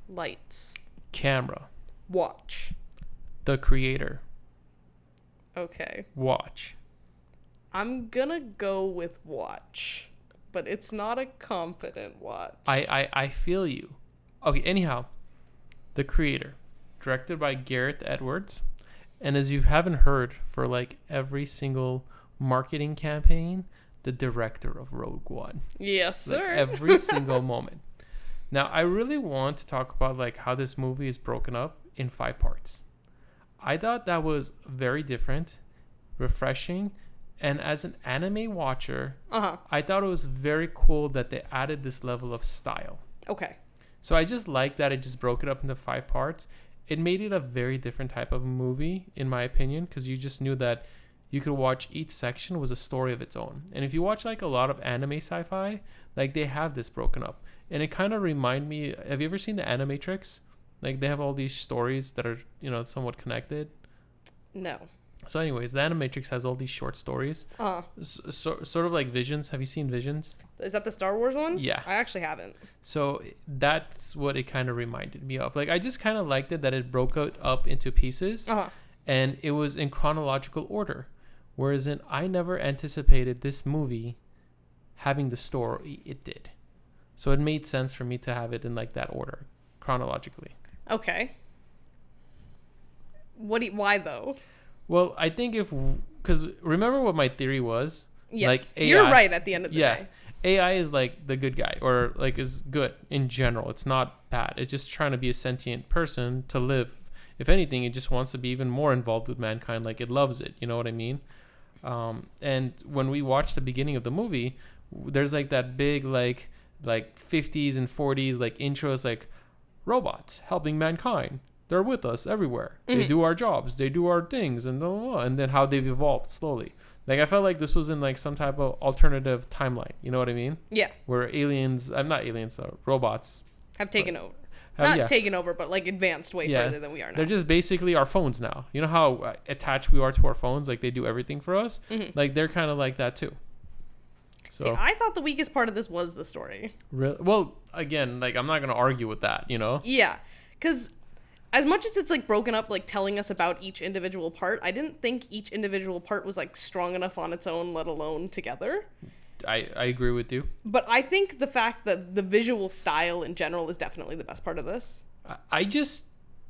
Lights. Camera. Watch. The creator. Okay. Watch. I'm gonna go with watch, but it's not a confident watch. I feel you. Okay, anyhow, the creator, directed by Gareth Edwards, and as you haven't heard for like every single marketing campaign, the director of Rogue One. Yes, sir. Like every single moment. Now, I really want to talk about like how this movie is broken up in 5 parts. I thought that was very different, refreshing, and as an anime watcher, I thought it was very cool that they added this level of style. Okay. So I just like that it just broke it up into 5 parts. It made it a very different type of movie, in my opinion, because you just knew that you could watch each section was a story of its own. And if you watch like a lot of anime sci-fi, like they have this broken up. And it kind of remind me, have you ever seen the Animatrix? Like they have all these stories that are, you know, somewhat connected. No. So anyways, the Animatrix has all these short stories. Sort of like Visions. Have you seen Visions? Is that the Star Wars one? Yeah. I actually haven't. So that's what it kind of reminded me of. Like I just kind of liked it that it broke it up into pieces. And it was in chronological order. Whereas I never anticipated this movie having the story it did. So it made sense for me to have it in like that order, chronologically. Okay. Why though? Well, I think because remember what my theory was? Yes, like AI, you're right at the end of the day. AI is like the good guy, or like is good in general. It's not bad. It's just trying to be a sentient person to live. If anything, it just wants to be even more involved with mankind. Like it loves it. You know what I mean? And when we watch the beginning of the movie, there's like that big like 50s and 40s like intros, like robots helping mankind. They're with us everywhere. Mm-hmm. They do our jobs. They do our things, and blah, blah, blah. And then how they've evolved slowly. Like I felt like this was in like some type of alternative timeline. You know what I mean? Yeah. Where robots have taken over. Taken over, but like advanced way further than we are now. They're just basically our phones now. You know how attached we are to our phones? Like they do everything for us. Mm-hmm. Like they're kind of like that too. So see, I thought the weakest part of this was the story. Really? Well, again, like I'm not gonna argue with that. You know? Yeah, because as much as it's like broken up, like telling us about each individual part, I didn't think each individual part was like strong enough on its own, let alone together. I agree with you. But I think the fact that the visual style in general is definitely the best part of this. I just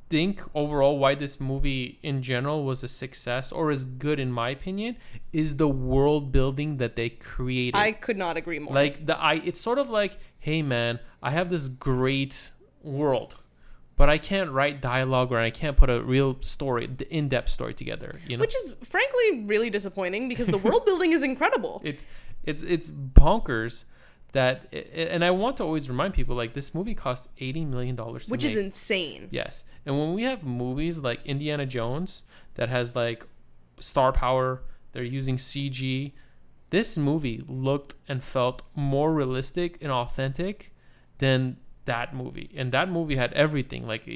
think overall why this movie in general was a success or is good in my opinion is the world building that they created. I could not agree more. Like it's sort of like, hey man, I have this great world, but I can't write dialogue or I can't put a real story, in-depth story together. You know? Which is frankly really disappointing because the world building is incredible. It's bonkers that, and I want to always remind people, like, this movie cost $80 million to make. Which is insane. Yes. And when we have movies like Indiana Jones that has, like, star power, they're using CG, this movie looked and felt more realistic and authentic than that movie. And that movie had everything. Like,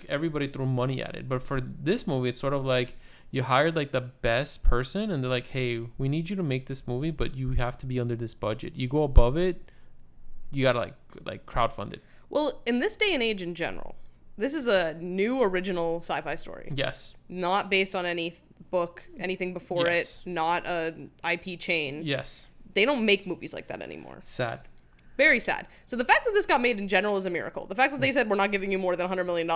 everybody threw money at it. But for this movie, it's sort of like, you hired like the best person and they're like, hey, we need you to make this movie, but you have to be under this budget. You go above it, you gotta like crowdfund it. Well, in this day and age in general, this is a new original sci-fi story. Yes. Not based on any book, anything before it, not an IP chain. Yes. They don't make movies like that anymore. Sad. Very sad. So the fact that this got made in general is a miracle. The fact that they said we're not giving you more than $100 million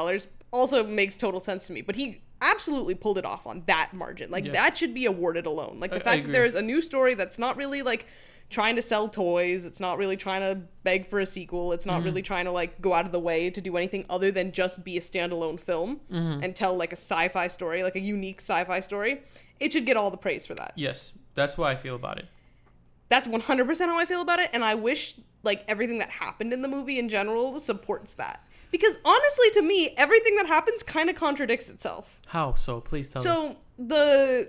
also makes total sense to me. But he absolutely pulled it off on that margin. Like, that should be awarded alone. Like, the fact that there's a new story that's not really, like, trying to sell toys. It's not really trying to beg for a sequel. It's not really trying to, like, go out of the way to do anything other than just be a standalone film and tell, like, a sci-fi story, like a unique sci-fi story. It should get all the praise for that. Yes. That's what I feel about it. That's 100% how I feel about it, and I wish, like, everything that happened in the movie in general supports that. Because, honestly, to me, everything that happens kind of contradicts itself. How? So, please tell me. So,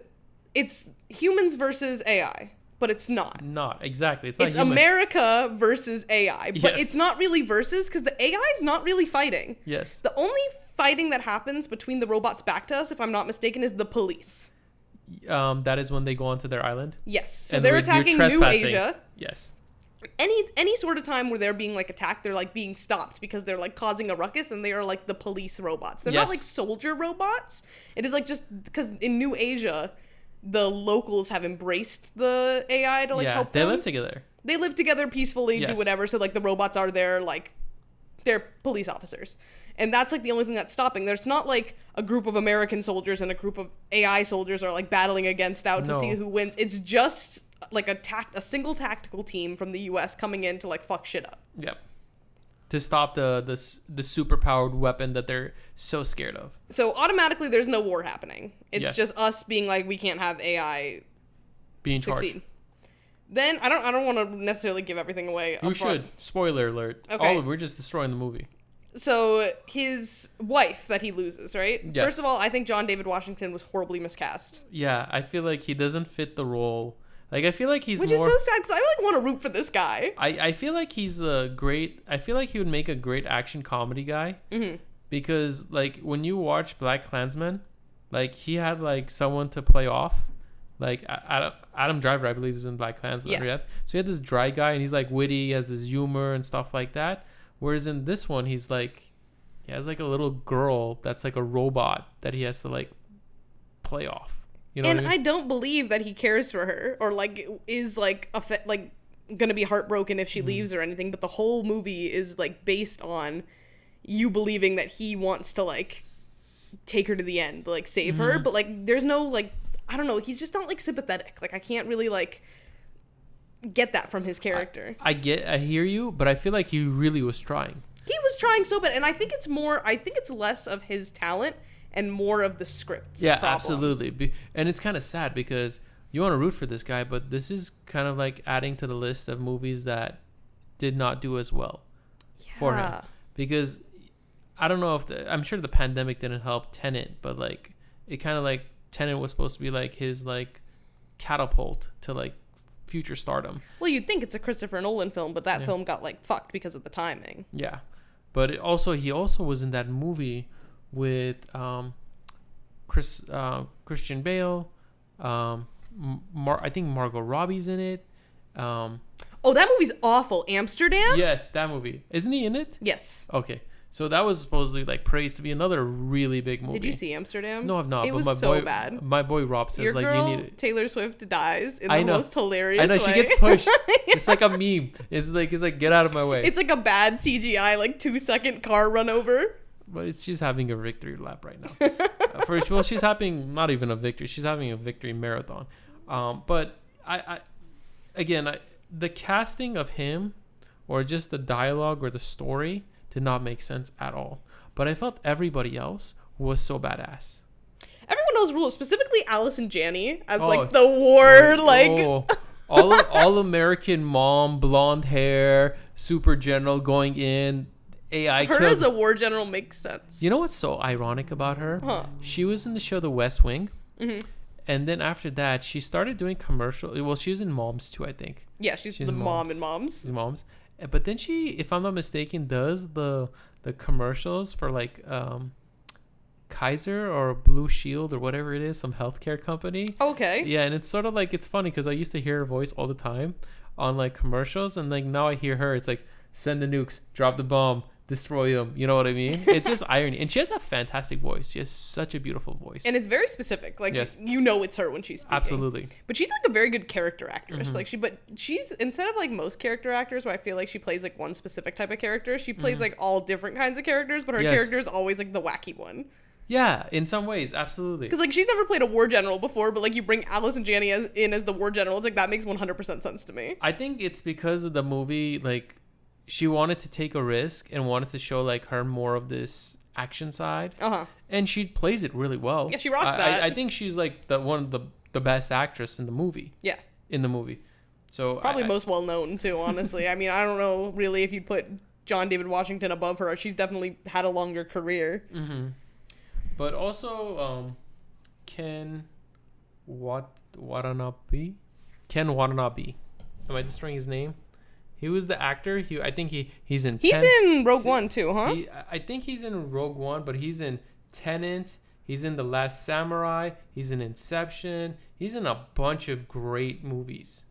it's humans versus AI, but it's not. Not, exactly. It's not It's America versus AI, but it's not really versus, because the AI is not really fighting. Yes. The only fighting that happens between the robots back to us, if I'm not mistaken, is the police. That is when they go onto their island. Yes. So they're attacking New Asia. Yes. any sort of time where they're being like attacked, they're like being stopped because they're like causing a ruckus, and they are like the police robots. They're not like soldier robots. It is like just because in New Asia, the locals have embraced the AI to like help them. They live together. They live together peacefully, do whatever. So like the robots are there, like they're police officers. And that's like the only thing that's stopping. There's not like a group of American soldiers and a group of AI soldiers are like battling against to see who wins. It's just like a single tactical team from the US coming in to like fuck shit up. Yep. To stop the super powered weapon that they're so scared of. So automatically there's no war happening. It's just us being like, we can't have AI being succeed. Charged. Then I don't want to necessarily give everything away. You should. Spoiler alert. Okay. We're just destroying the movie. So his wife that he loses, right? Yes. First of all, I think John David Washington was horribly miscast. Yeah, I feel like he doesn't fit the role. Like, I feel like he's Which is so sad, because I like want to root for this guy. I feel like he's a great... I feel like he would make a great action comedy guy. Mm-hmm. Because, like, when you watch BlacKkKlansman, like, he had, like, someone to play off. Like, Adam Driver, I believe, is in BlacKkKlansman, right? So he had this dry guy, and he's, like, witty, he has this humor and stuff like that. Whereas in this one, he has, like, a little girl that's, like, a robot that he has to, like, play off. You know and what I mean? I don't believe that he cares for her or like is like gonna be heartbroken if she leaves or anything. But the whole movie is like based on you believing that he wants to like take her to the end, like save her. But like there's no like, I don't know. He's just not like sympathetic. Like I can't really like get that from his character. I hear you, but I feel like he really was trying. He was trying so bad, and I think it's less of his talent and more of the script's problem. Absolutely. And it's kind of sad because you want to root for this guy, but this is kind of like adding to the list of movies that did not do as well for him. Because I don't know if I'm sure the pandemic didn't help Tenet, but like it kind of like Tenet was supposed to be like his like catapult to like future stardom. Well, you'd think it's a Christopher Nolan film, but that film got like fucked because of the timing. Yeah. But he also was in that movie with Christian Bale. I think Margot Robbie's in it. Oh, that movie's awful. Amsterdam? Yes, that movie. Isn't he in it? Yes. Okay. So that was supposedly like praised to be another really big movie. Did you see Amsterdam? No, I've not. It but was so bad. My boy Rob says Your like girl, you need it. Taylor Swift dies in the most hilarious way. I know, she gets pushed. It's like a meme. It's like get out of my way. It's like a bad CGI like 2-second car run over. But she's having a victory lap right now. She's having not even a victory. She's having a victory marathon. But the casting of him, or just the dialogue or the story, did not make sense at all. But I felt everybody else was so badass. Everyone knows rules, specifically Allison Janney as like the war all American mom, blonde hair, super general going in. AI her killed. as a war general makes sense. You know what's so ironic about her? She was in the show The West Wing. Mm-hmm. And then after that, she started doing commercial. Well, she was in Moms too, I think. Yeah, she's the mom in Moms. She's Moms. But then she, if I'm not mistaken, does the commercials for like Kaiser or Blue Shield or whatever it is, some healthcare company. Okay. Yeah, and it's sort of like, it's funny because I used to hear her voice all the time on like commercials, and like now I hear her, it's like, send the nukes, drop the bomb, destroy them. You know what I mean? It's just irony. And she has a fantastic voice. She has such a beautiful voice. And it's very specific. Like, you know it's her when she's speaking. Absolutely. But she's like a very good character actress. Mm-hmm. Like she's, instead of like most character actors where I feel like she plays like one specific type of character, she plays like all different kinds of characters, but her character is always like the wacky one. Yeah, in some ways, absolutely. Because like she's never played a war general before, but like you bring Allison Janney in as the war general, it's like that makes 100% sense to me. I think it's because of the movie, like, she wanted to take a risk and wanted to show like her more of this action side. And she plays it really well. Yeah, she rocked that. I think she's like one of the best actress in the movie. Yeah. In the movie. So probably most well known too, honestly. I mean, I don't know really if you'd put John David Washington above her. She's definitely had a longer career. Mm-hmm. But also Ken Watanabe. Am I destroying his name? He was the actor. I think he's in. He's in Rogue One too, huh? I think he's in Rogue One, but he's in Tenet. He's in The Last Samurai. He's in Inception. He's in a bunch of great movies.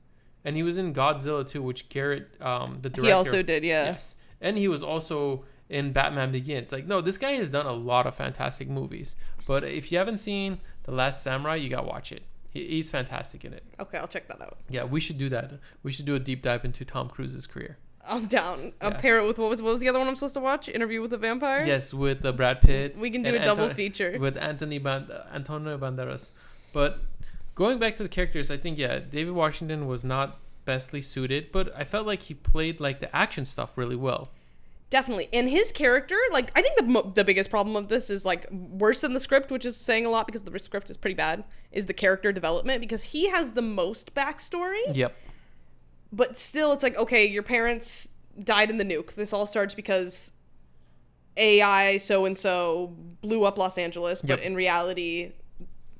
And he was in Godzilla too, which Garrett, the director. He also did, yeah. Yes. And he was also in Batman Begins. Like, no, this guy has done a lot of fantastic movies. But if you haven't seen The Last Samurai, you gotta watch it. He's fantastic in it. Okay, I'll check that out. Yeah, we should do that. We should do a deep dive into Tom Cruise's career. I'm down. I'll pair it with what was the other one I'm supposed to watch? Interview with a Vampire? Yes, with Brad Pitt. We can do a double feature. With Antonio Banderas. But going back to the characters, I think, David Washington was not bestly suited, but I felt like he played like the action stuff really well. Definitely. And his character, like, I think the biggest problem of this is, like, worse than the script, which is saying a lot because the script is pretty bad, is the character development, because he has the most backstory. Yep. But still, it's like, okay, your parents died in the nuke. This all starts because AI so-and-so blew up Los Angeles, but in reality,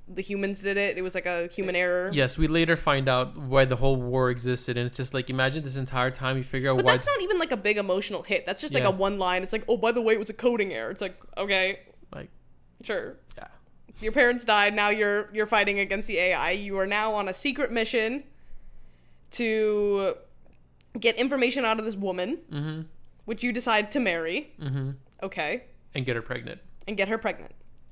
the humans did it. It was like a human error. Yes, we later find out why the whole war existed, and it's just like, imagine this entire time you figure out why. But that's not even like a big emotional hit. That's just like a one line. It's like, oh, by the way, it was a coding error. It's like, okay, like, sure. Yeah. Your parents died. Now you're fighting against the AI. You are now on a secret mission to get information out of this woman, which you decide to marry. Okay. And get her pregnant.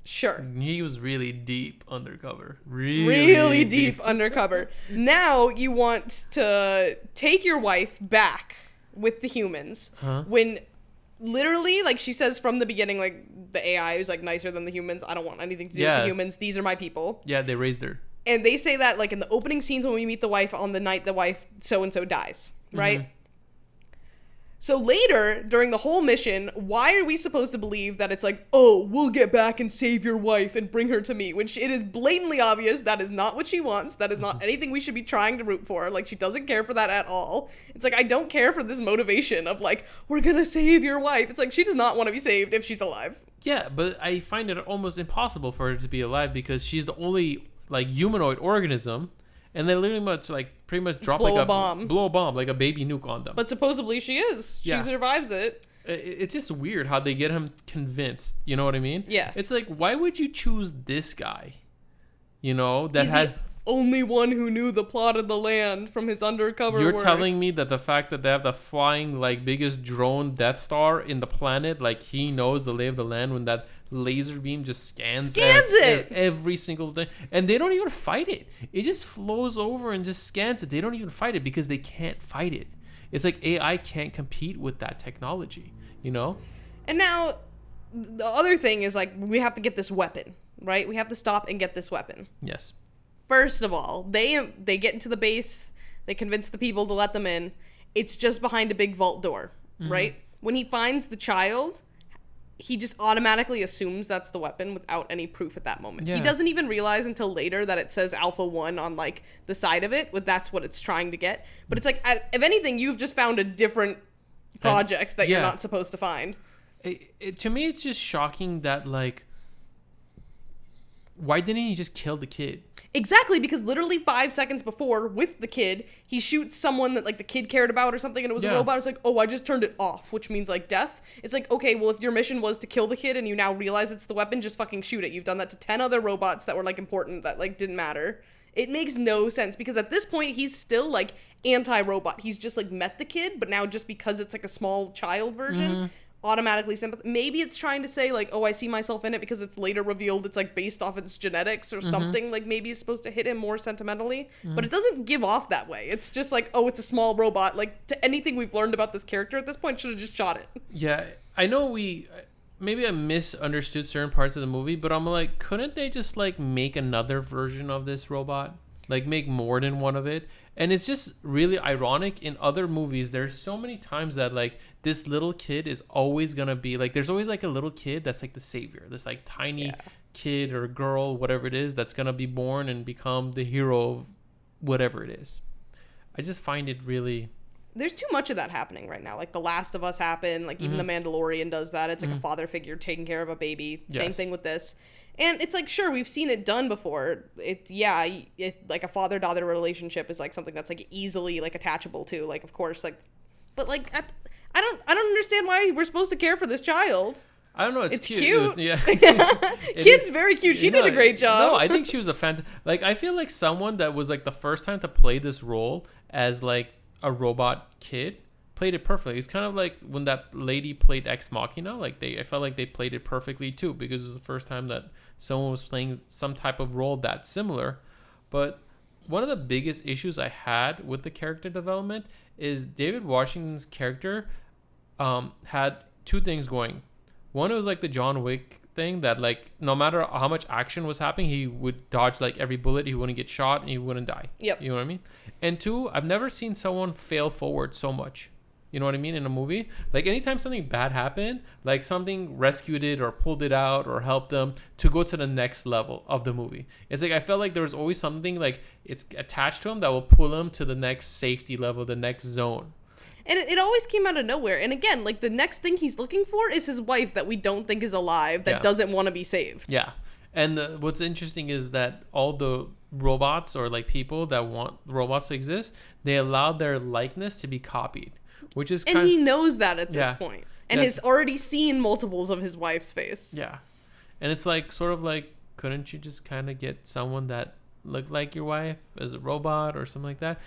Sure. He was really deep undercover. Really deep undercover. Now you want to take your wife back with the humans when literally, like, she says from the beginning, like, the AI is like nicer than the humans. I don't want anything to do with the humans. These are my people. Yeah, they raised her. And they say that, like, in the opening scenes when we meet the wife on the night the wife so-and-so dies, right? So later, during the whole mission, why are we supposed to believe that it's like, oh, we'll get back and save your wife and bring her to me? Which it is blatantly obvious that is not what she wants. That is not anything we should be trying to root for. Like, she doesn't care for that at all. It's like, I don't care for this motivation of, like, we're gonna save your wife. It's like, she does not want to be saved if she's alive. Yeah, but I find it almost impossible for her to be alive because she's the only, like, humanoid organism. And they literally pretty much drop blow a bomb, like a baby nuke on them. But supposedly she is. She survives it. It's just weird how they get him convinced. You know what I mean? Yeah. It's like, why would you choose this guy? You know, He's the only one who knew the plot of the land from his undercover You're work. telling me that the fact that they have the flying, like, biggest drone Death Star in the planet, like, he knows the lay of the land when that laser beam just scans it every single thing, and they don't even fight it. It just flows over and just scans it. They don't even fight it because they can't fight it. It's like AI can't compete with that technology, you know? And now the other thing is, like, we have to get this weapon, right? We have to stop and get this weapon. Yes. First of all, they get into the base, they convince the people to let them in. It's just behind a big vault door, right? When he finds the child, he just automatically assumes that's the weapon without any proof at that moment. Yeah. He doesn't even realize until later that it says Alpha 1 on, like, the side of it, but that's what it's trying to get. But it's like, if anything, you've just found a different project that you're not supposed to find. To me, it's just shocking that, like, why didn't he just kill the kid? Exactly, because literally 5 seconds before, with the kid, he shoots someone that, like, the kid cared about or something, and it was a robot. It's like, oh, I just turned it off, which means, like, death. It's like, okay, well, if your mission was to kill the kid and you now realize it's the weapon, just fucking shoot it. You've done that to 10 other robots that were, like, important, that, like, didn't matter. It makes no sense, because at this point, he's still, like, anti-robot. He's just, like, met the kid, but now just because it's, like, a small child version... automatically sympathetic. Maybe it's trying to say, like, oh, I see myself in it because it's later revealed it's, like, based off its genetics or something. Like, maybe it's supposed to hit him more sentimentally, but it doesn't give off that way. It's just like, oh, it's a small robot. Like, to anything we've learned about this character at this point, should have just shot it. Yeah, I know maybe I misunderstood certain parts of the movie, but I'm like, couldn't they just, like, make another version of this robot? Like, make more than one of it? And it's just really ironic. In other movies, there's so many times that, like, this little kid is always gonna be, like, there's always, like, a little kid that's, like, the savior. This, like, tiny kid or girl, whatever it is, that's gonna be born and become the hero of whatever it is. I just find it really... There's too much of that happening right now. Like, The Last of Us happened. Like, even The Mandalorian does that. It's, like, a father figure taking care of a baby. Same thing with this. And it's like, sure, we've seen it done before. It like, a father-daughter relationship is, like, something that's, like, easily, like, attachable to. Like, of course, like... But, like, I don't understand why we're supposed to care for this child. I don't know. It's cute. Yeah. Kid's very cute. She did a great job. No, I think she was a fan. Like, I feel like someone that was, like, the first time to play this role as like a robot kid played it perfectly. It's kind of like when that lady played Ex Machina. Like I felt like they played it perfectly too, because it was the first time that someone was playing some type of role that's similar. But one of the biggest issues I had with the character development is David Washington's character had two things going. One, it was like the John Wick thing that like no matter how much action was happening, he would dodge like every bullet, he wouldn't get shot, and he wouldn't die. Yep. You know what I mean? And two, I've never seen someone fail forward so much. You know what I mean? In a movie, like anytime something bad happened, like something rescued it or pulled it out or helped them to go to the next level of the movie. It's like I felt like there was always something like it's attached to him that will pull him to the next safety level, the next zone. And it always came out of nowhere. And again, like the next thing he's looking for is his wife that we don't think is alive, that doesn't want to be saved. Yeah. And what's interesting is that all the robots or like people that want robots to exist, they allow their likeness to be copied. Which is and he knows that at this point. And yes. has already seen multiples of his wife's face. Yeah. And it's like sort of like, couldn't you just kind of get someone that looked like your wife as a robot or something like that?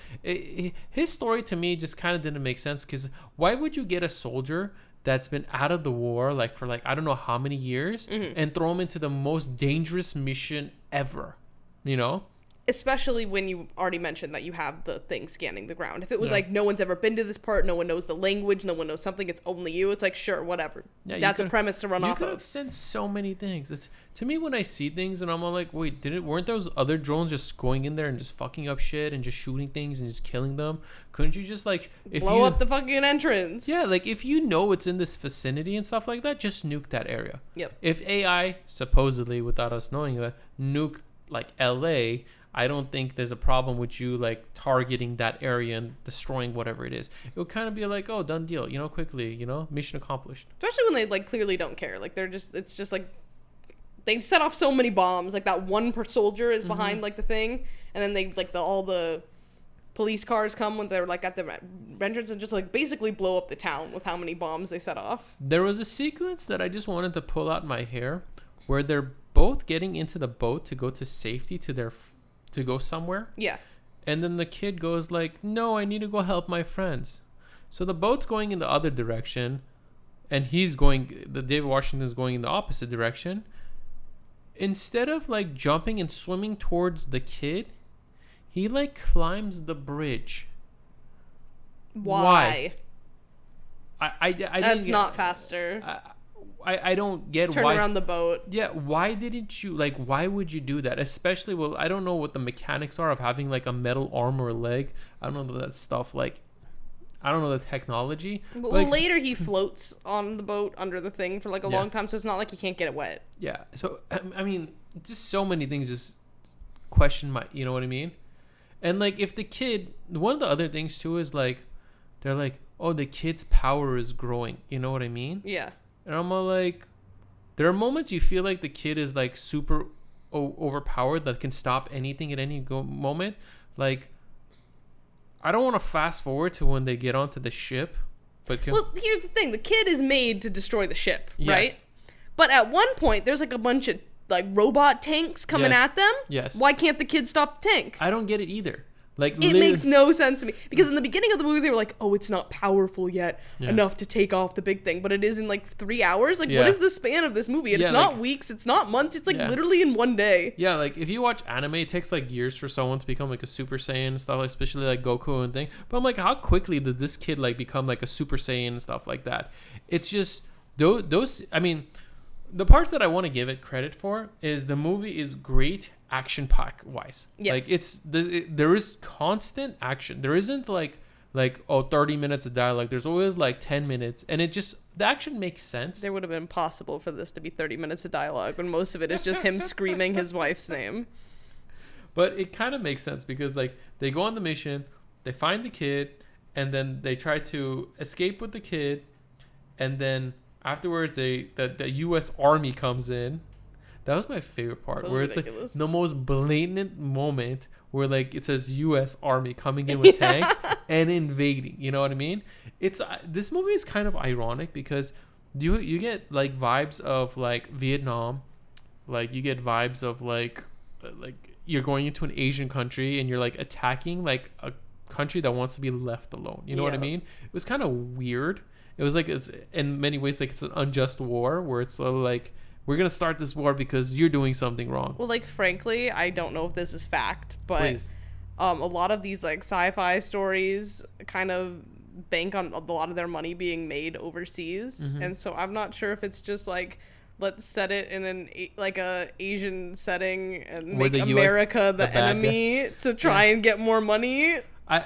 His story to me just kind of didn't make sense, because why would you get a soldier that's been out of the war like for like I don't know how many years and throw him into the most dangerous mission ever, you know? Especially when you already mentioned that you have the thing scanning the ground. If it was like no one's ever been to this part, no one knows the language, no one knows something, it's only you, it's like, sure, whatever. Yeah, that's a premise to run off of. You could have sent so many things. It's, to me, when I see things and I'm all like, wait, weren't those other drones just going in there and just fucking up shit and just shooting things and just killing them? Couldn't you just like blow up the fucking entrance? Yeah, like if you know it's in this vicinity and stuff like that, just nuke that area. Yep. If AI, supposedly without us knowing it, nuked like LA, I don't think there's a problem with you like targeting that area and destroying whatever it is. It would kind of be like, oh, done deal, you know, quickly, you know, mission accomplished. Especially when they like clearly don't care. Like it's just like they've set off so many bombs. Like that one per soldier is behind like the thing, and then they like all the police cars come when they're like at the entrance and just like basically blow up the town with how many bombs they set off. There was a sequence that I just wanted to pull out my hair, where they're both getting into the boat to go to safety to go somewhere. Yeah. And then the kid goes like, no, I need to go help my friends. So the boat's going in the other direction, and the David Washington's going in the opposite direction. Instead of like jumping and swimming towards the kid, he like climbs the bridge. Why? I That's not faster. I don't get Turn why. Around the boat. Yeah, why didn't you, like, why would you do that? Especially, well, I don't know what the mechanics are of having, like, a metal arm or a leg. I don't know that stuff, like, I don't know the technology. Well, like, later he floats on the boat under the thing for, like, a long time, so it's not like he can't get it wet. Yeah, so, I mean, just so many things just question my, you know what I mean? And, like, if the kid, one of the other things, too, is, like, they're like, oh, the kid's power is growing. You know what I mean? Yeah. And I'm all like, there are moments you feel like the kid is like super overpowered that can stop anything at any moment. Like, I don't want to fast forward to when they get onto the ship. But well, here's the thing. The kid is made to destroy the ship, yes. right? But at one point, there's like a bunch of like robot tanks coming at them. Yes. Why can't the kid stop the tank? I don't get it either. Like, it makes no sense to me, because in the beginning of the movie they were like, oh, it's not powerful yet enough to take off the big thing, but it is in like 3 hours. Like, what is the span of this movie? It's not like, weeks, it's not months, it's like literally in one day. Yeah, like if you watch anime, it takes like years for someone to become like a Super Saiyan and stuff, like, especially like Goku and thing. But I'm like, how quickly did this kid like become like a Super Saiyan and stuff like that? It's just those I mean, the parts that I want to give it credit for is the movie is great action pack wise. Yes. Like there is constant action. There isn't like 30 minutes of dialogue. There's always like 10 minutes, and it just, the action makes sense. There would have been possible for this to be 30 minutes of dialogue when most of it is just him screaming his wife's name. But it kind of makes sense because like they go on the mission, they find the kid, and then they try to escape with the kid, and then afterwards the US Army comes in. That was my favorite part, where it's ridiculous. Like the most blatant moment where like it says U.S. Army coming in with tanks and invading. You know what I mean? It's this movie is kind of ironic because you get like vibes of like Vietnam, like you get vibes of like you're going into an Asian country and you're like attacking like a country that wants to be left alone. You know what I mean? It was kind of weird. It was like, it's in many ways like it's an unjust war where it's like, we're going to start this war because you're doing something wrong. Well, like, frankly, I don't know if this is fact, but Please. A lot of these like sci-fi stories kind of bank on a lot of their money being made overseas. And so I'm not sure if it's just like, let's set it in a Asian setting and make America the enemy to try and get more money. I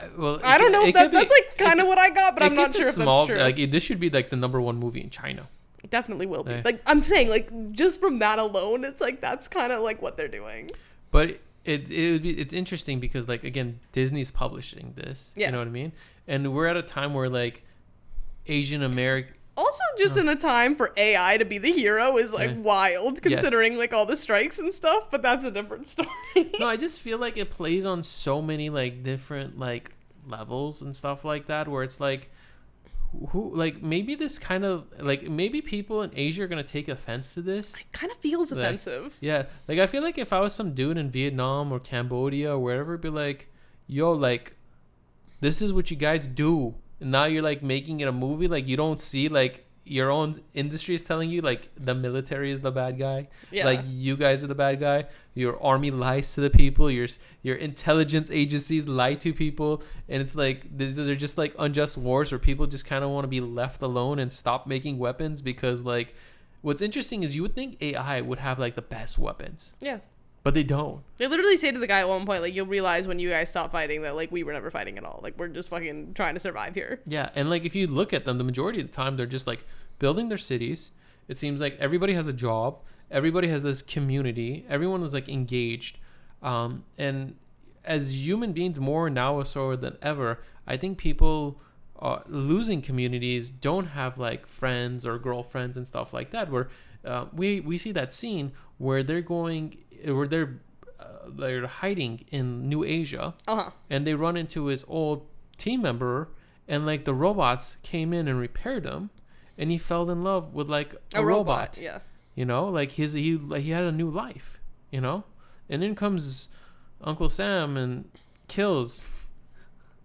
don't know if that's like kind of what I got, but I'm not sure if that's true. Like, this should be like the #1 movie in China. It definitely will be. Like, I'm saying, like, just from that alone, it's like that's kind of like what they're doing. But it's interesting because, like, again, Disney's publishing this. You know what I mean? And we're at a time where like Asian American. Also, just in a time for AI to be the hero is like wild, considering like all the strikes and stuff. But that's a different story. No, I just feel like it plays on so many like different like levels and stuff like that, where it's like, who like maybe this kind of like maybe people in Asia are gonna take offense to this. It kind of feels offensive. Yeah, like I feel like if I was some dude in Vietnam or Cambodia or wherever, it'd be like, yo, like, this is what you guys do. And now you're like making it a movie. Like, you don't see like your own industry is telling you like the military is the bad guy. Like, you guys are the bad guy. Your army lies to the people. Your intelligence agencies lie to people. And it's like, these are just like unjust wars where people just kind of want to be left alone and stop making weapons, because like what's interesting is you would think AI would have like the best weapons. Yeah. But they don't. They literally say to the guy at one point, like, you'll realize when you guys stop fighting that, like, we were never fighting at all. Like, we're just fucking trying to survive here. Yeah, and, like, if you look at them, the majority of the time, they're just, like, building their cities. It seems like everybody has a job. Everybody has this community. Everyone is, like, engaged. And as human beings, more now so than ever, I think people losing communities don't have, like, friends or girlfriends and stuff like that, where we see that scene where they're hiding in New Asia, and they run into his old team member, and like the robots came in and repaired him, and he fell in love with like a robot. Yeah, you know, like he had a new life, you know. And then comes Uncle Sam and kills.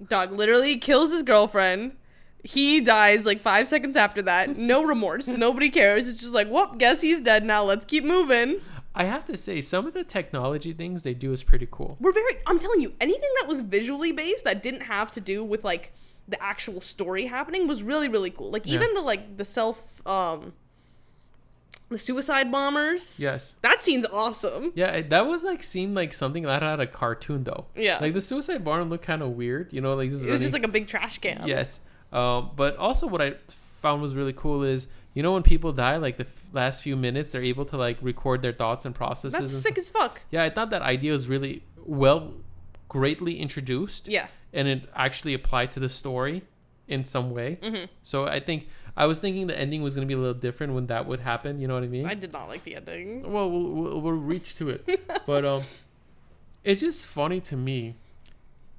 Dog literally kills his girlfriend. He dies like 5 seconds after that. No remorse. Nobody cares. It's just like, whoop, guess he's dead now. Let's keep moving. I have to say, some of the technology things they do is pretty cool. I'm telling you, anything that was visually based that didn't have to do with like the actual story happening was really, really cool. Like even the suicide bombers. Yes. That scene's awesome. Yeah, that was like seemed like something that had a cartoon though. Yeah. Like the suicide bomber looked kind of weird, you know, like it was just like a big trash can. Yes. But also what I found was really cool is, you know, when people die, like the last few minutes, they're able to like record their thoughts and processes. That's sick as fuck. Yeah, I thought that idea was really greatly introduced. Yeah. And it actually applied to the story in some way. Mm-hmm. So I was thinking the ending was going to be a little different when that would happen. You know what I mean? I did not like the ending. Well, we'll reach to it. But it's just funny to me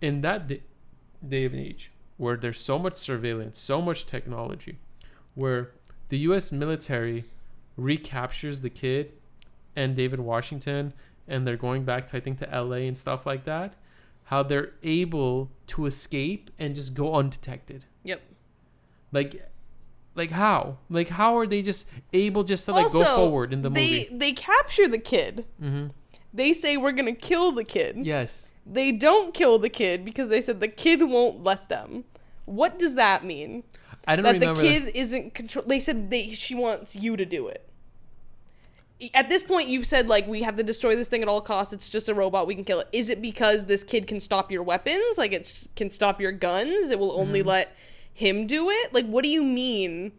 in that day of age where there's so much surveillance, so much technology, where the U.S. military recaptures the kid and David Washington, and they're going back to, I think, to L.A. and stuff like that, how they're able to escape and just go undetected. Yep. Like how? Like how are they just able just to like also, go forward in the movie? They capture the kid. Mm-hmm. They say we're going to kill the kid. Yes. They don't kill the kid because they said the kid won't let them. What does that mean? I don't remember that the kid isn't control. They said she wants you to do it. At this point, you've said like we have to destroy this thing at all costs. It's just a robot. We can kill it. Is it because this kid can stop your weapons? Like it can stop your guns? It will only let him do it? Like what do you mean?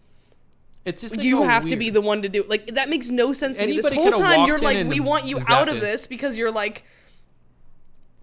It's just like you have to be the one to do it. Like that makes no sense to me. This whole time you're like, we want you out of this because you're like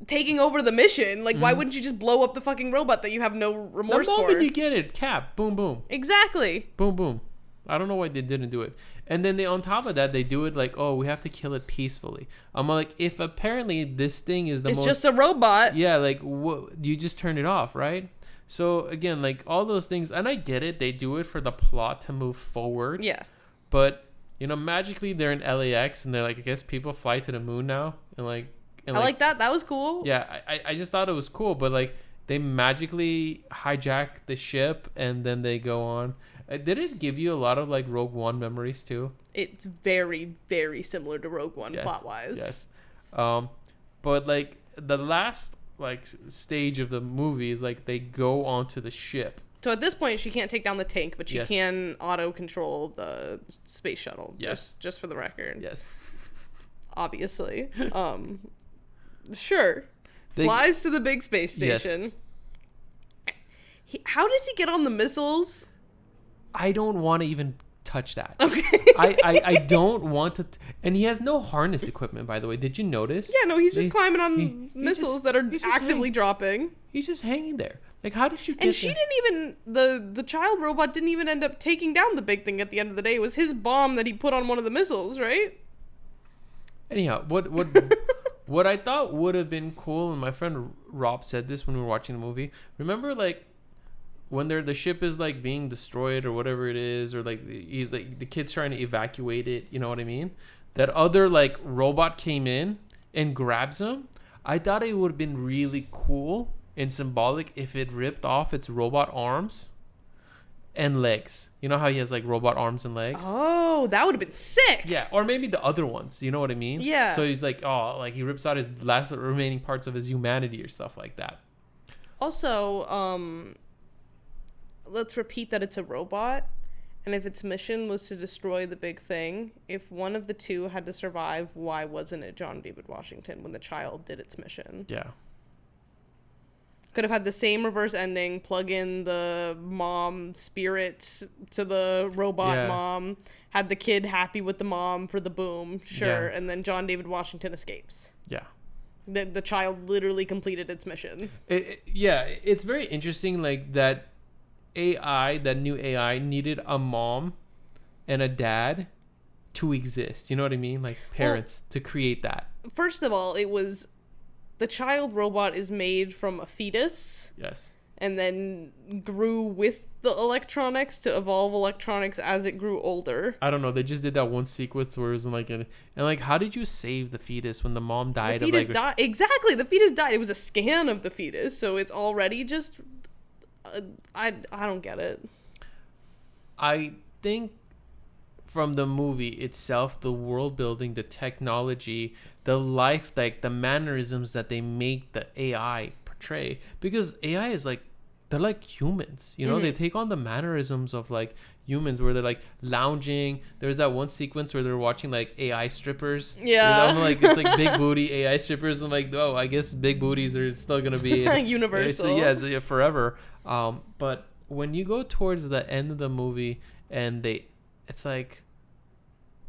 taking over the mission. Like, why wouldn't you just blow up the fucking robot that you have no remorse for? The moment you get it, cap, boom, boom. Exactly. Boom, boom. I don't know why they didn't do it. And then on top of that, they do it like, oh, we have to kill it peacefully. I'm like, if apparently this thing is it's just a robot. Yeah, like, you just turn it off, right? So, again, like, all those things, and I get it. They do it for the plot to move forward. Yeah. But, you know, magically they're in LAX, and they're like, I guess people fly to the moon now, and like... I like that. That was cool. Yeah, I just thought it was cool, but like they magically hijack the ship and then they go on. Did it give you a lot of like Rogue One memories too? It's very, very similar to Rogue One plot wise. Yes. But like the last like stage of the movie is like they go onto the ship. So at this point, she can't take down the tank, but she can auto control the space shuttle. Yes. Just for the record. Yes. Obviously. Sure. Flies to the big space station. Yes. How does he get on the missiles? I don't want to even touch that. Okay. I don't want to. And he has no harness equipment, by the way. Did you notice? Yeah, no, he's just climbing on missiles that are actively dropping. He's just hanging there. Like, how did you get And she didn't even, the child robot didn't even end up taking down the big thing at the end of the day. It was his bomb that he put on one of the missiles, right? Anyhow, what I thought would have been cool, and my friend Rob said this when we were watching the movie. Remember, like, when the ship is like being destroyed or whatever it is, or like he's like the kid's trying to evacuate it, you know what I mean? That other like robot came in and grabs him. I thought it would have been really cool and symbolic if it ripped off its robot arms and legs. You know how he has like robot arms and legs? Oh, that would have been sick. Yeah, or maybe the other ones, you know what I mean? Yeah. So he's like, oh, like he rips out his last remaining parts of his humanity or stuff like that. Also, let's repeat that it's a robot, and if its mission was to destroy the big thing, if one of the two had to survive, why wasn't it John David Washington when the child did its mission? Yeah. Could have had the same reverse ending, plug in the mom spirit to the robot mom, had the kid happy with the mom for the boom, and then John David Washington escapes. Yeah. The child literally completed its mission. It's very interesting, like that new AI needed a mom and a dad to exist. You know what I mean? Like parents to create that. First of all, it was the child robot is made from a fetus. Yes. And then grew with the electronics to evolve electronics as it grew older. I don't know. They just did that one sequence where it was like, and like, how did you save the fetus when the mom died? The fetus died. Exactly. The fetus died. It was a scan of the fetus. So it's already just... I don't get it. I think from the movie itself, the world building, the technology, the life, like the mannerisms that they make the AI portray, because AI is like, they're like humans, you know, they take on the mannerisms of like humans, where they're like lounging. There's that one sequence where they're watching like AI strippers. Yeah. You know, like it's like big booty AI strippers. I'm like, oh, I guess big booties are still gonna be universal. It's forever. But when you go towards the end of the movie and it's like,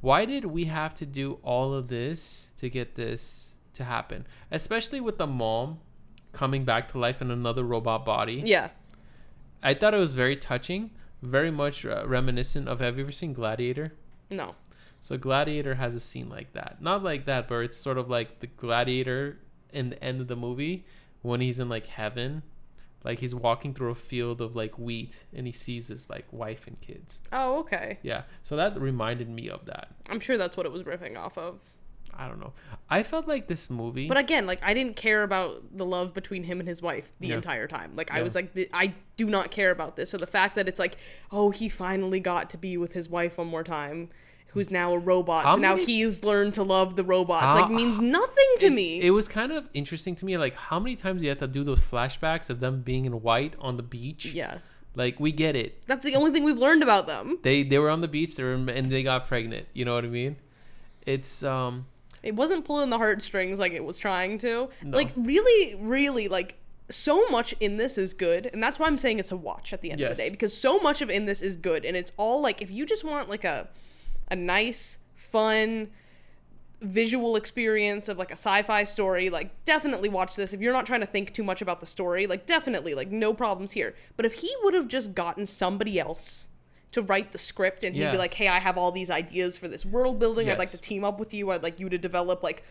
why did we have to do all of this to get this to happen? Especially with the mom coming back to life in another robot body. Yeah. I thought it was very touching, very much reminiscent of, have you ever seen Gladiator? No. So Gladiator has a scene like that. Not like that, but it's sort of like the Gladiator in the end of the movie when he's in like heaven. Like he's walking through a field of like wheat and he sees his like wife and kids. Oh, okay. Yeah. So that reminded me of that. I'm sure that's what it was riffing off of. I don't know. I felt like this movie... But again, like, I didn't care about the love between him and his wife the entire time. Like, I was like, I do not care about this. So the fact that it's like, oh, he finally got to be with his wife one more time, who's now a robot. So now he's learned to love the robots. Like, means nothing to me. It was kind of interesting to me. Like, how many times do you have to do those flashbacks of them being in white on the beach? Yeah. Like, we get it. That's the only thing we've learned about them. They were on the beach, and they got pregnant. You know what I mean? It's... It wasn't pulling the heartstrings like it was trying to. No. Like, really, really, like, so much in this is good. And that's why I'm saying it's a watch at the end of the day. Because so much of in this is good. And it's all, like, if you just want, like, a nice, fun, visual experience of, like, a sci-fi story, like, definitely watch this. If you're not trying to think too much about the story, like, definitely, like, no problems here. But if he would have just gotten somebody else to write the script and he'd be like, hey, I have all these ideas for this world building. I'd like to team up with you. I'd like you to develop like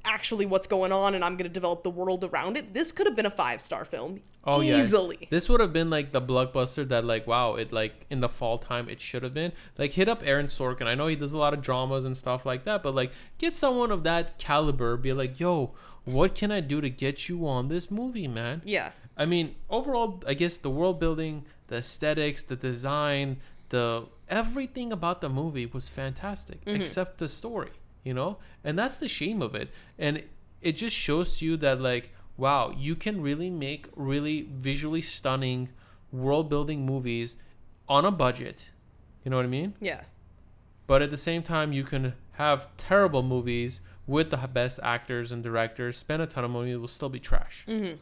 actually what's going on and I'm going to develop the world around it, this could have been a 5-star film. Oh, easily. Yeah. This would have been like the blockbuster that like, wow, it like in the fall time it should have been. Like hit up Aaron Sorkin. I know he does a lot of dramas and stuff like that, but like get someone of that caliber, be like, yo, what can I do to get you on this movie, man? Yeah. I mean, overall, I guess the world building, the aesthetics, the design, the everything about the movie was fantastic, except the story, you know? And that's the shame of it. And it just shows you that, like, wow, you can really make really visually stunning world building movies on a budget. You know what I mean? Yeah. But at the same time, you can have terrible movies with the best actors and directors, spend a ton of money, it will still be trash. Mm-hmm.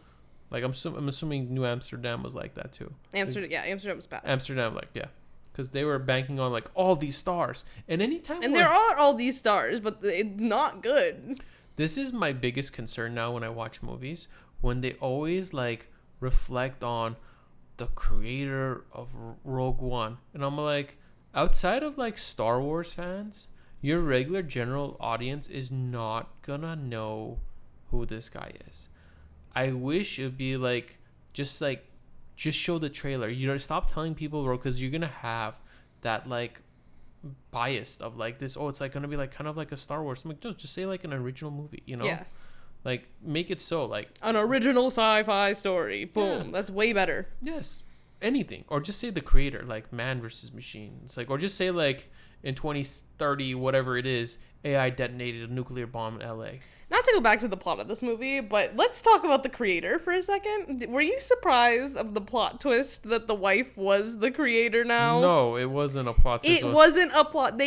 Like, I'm assuming New Amsterdam was like that, too. Amsterdam was bad. Amsterdam, like, yeah. Because they were banking on, like, all these stars. And anytime... And there are all these stars, but it's not good. This is my biggest concern now when I watch movies. When they always, like, reflect on the creator of Rogue One. And I'm like, outside of, like, Star Wars fans, your regular general audience is not gonna know who this guy is. I wish it would be like just show the trailer. You know, stop telling people, bro, because you're gonna have that like bias of like this. Oh, it's like gonna be like kind of like a Star Wars. I'm like, no, just say like an original movie. You know, Yeah. Like make it so like An original sci-fi story. Boom. Yeah. That's way better. yes, anything, or just say the creator, like man versus machine. It's like, or just say like in 2030, whatever it is, AI detonated a nuclear bomb in LA. Not to go back to the plot of this movie, but let's talk about the creator for a second. Were you surprised of the plot twist that the wife was the creator now? No, it wasn't a plot twist. It wasn't a plot.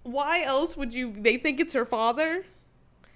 Why else would they think it's her father?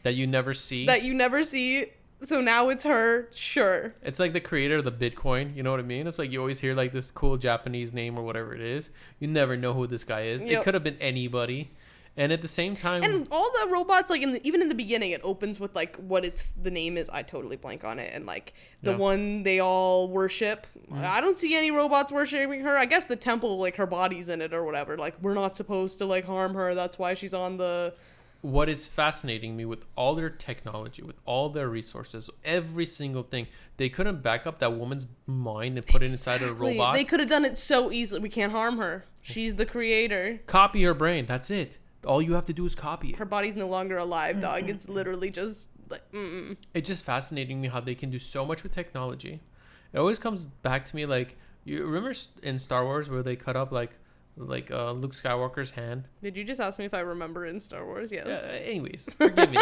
That you never see? That you never see, so now it's her, sure. It's like the creator of the Bitcoin, you know what I mean? It's like you always hear like this cool Japanese name or whatever it is. You never know who this guy is. Yep. It could have been anybody. And at the same time, and all the robots, like even in the beginning, it opens with like the name is. I totally blank on it, and like the one they all worship. Mm-hmm. I don't see any robots worshiping her. I guess the temple, like her body's in it or whatever. Like we're not supposed to like harm her. That's why she's on the. What is fascinating me with all their technology, with all their resources, every single thing, they couldn't back up that woman's mind and put it inside a robot. They could have done it so easily. We can't harm her. She's the creator. Copy her brain. That's it. All you have to do is copy it. Her body's no longer alive, dog. It's literally just like, It's just fascinating me how they can do so much with technology. It always comes back to me like, you remember in Star Wars where they cut up like Luke Skywalker's hand? Did you just ask me if I remember in Star Wars? Yes. Anyways, forgive me.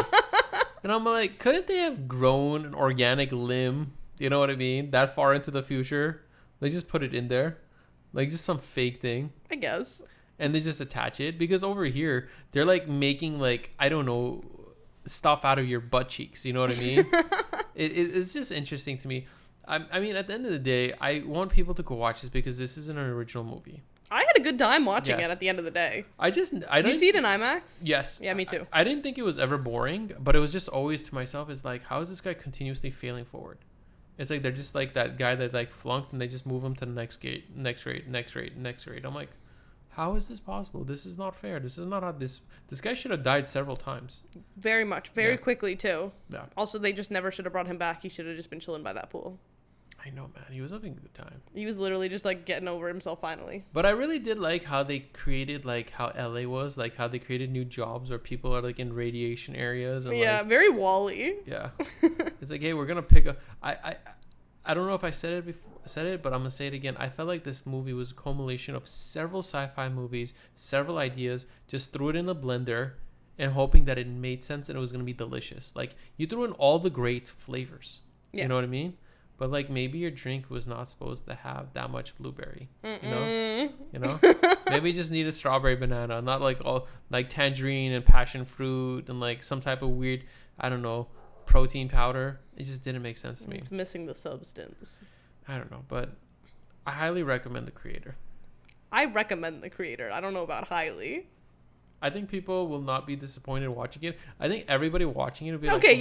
And I'm like, couldn't they have grown an organic limb? You know what I mean? That far into the future? They just put it in there. Like just some fake thing. I guess. And they just attach it, because over here they're like making like, I don't know, stuff out of your butt cheeks. You know what I mean? It's just interesting to me. I mean, at the end of the day, I want people to go watch this because this is an original movie. I had a good time watching it at the end of the day. Did you see it in IMAX? Yes. Yeah, me too. I didn't think it was ever boring, but it was just always to myself is like, how is this guy continuously failing forward? It's like they're just like that guy that like flunked and they just move him to the next gate, next rate. I'm like, how is this possible? This is not fair. This is not how this guy should have died several times. Very much. Very quickly, too. Yeah. Also, they just never should have brought him back. He should have just been chilling by that pool. I know, man. He was having a good time. He was literally just, like, getting over himself finally. But I really did like how they created, like, how LA was. Like, how they created new jobs where people are, like, in radiation areas. And, yeah, like, very Wall-E. Yeah. It's like, hey, we're going to pick up... I don't know if I said it before, but I'm gonna say it again. I felt like this movie was a culmination of several sci-fi movies, several ideas, just threw it in a blender and hoping that it made sense and it was gonna be delicious. Like you threw in all the great flavors. You know what I mean? But like maybe your drink was not supposed to have that much blueberry. You know? Maybe you just needed strawberry banana, not like all like tangerine and passion fruit and like some type of weird, I don't know, protein powder. It just didn't make sense to me. It's missing the substance. I don't know, but I highly recommend the creator. I recommend the creator. I don't know about highly. I think people will not be disappointed watching it. I think everybody watching it will be like,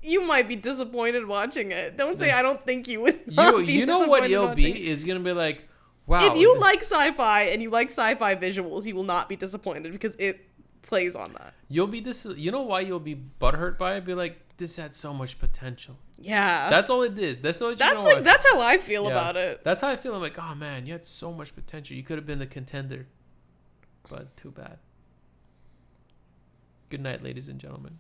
you might be disappointed watching it. Don't say I don't think you would not be you know what you'll be is gonna be like, wow. If you like sci-fi and you like sci-fi visuals, you will not be disappointed because it plays on that. You'll be this. You know why you'll be butthurt by it? Be like, this had so much potential. Yeah. That's all it is. That's all. That's how I feel about it. That's how I feel. I'm like, oh man, you had so much potential. You could have been the contender, but too bad. Good night, ladies and gentlemen.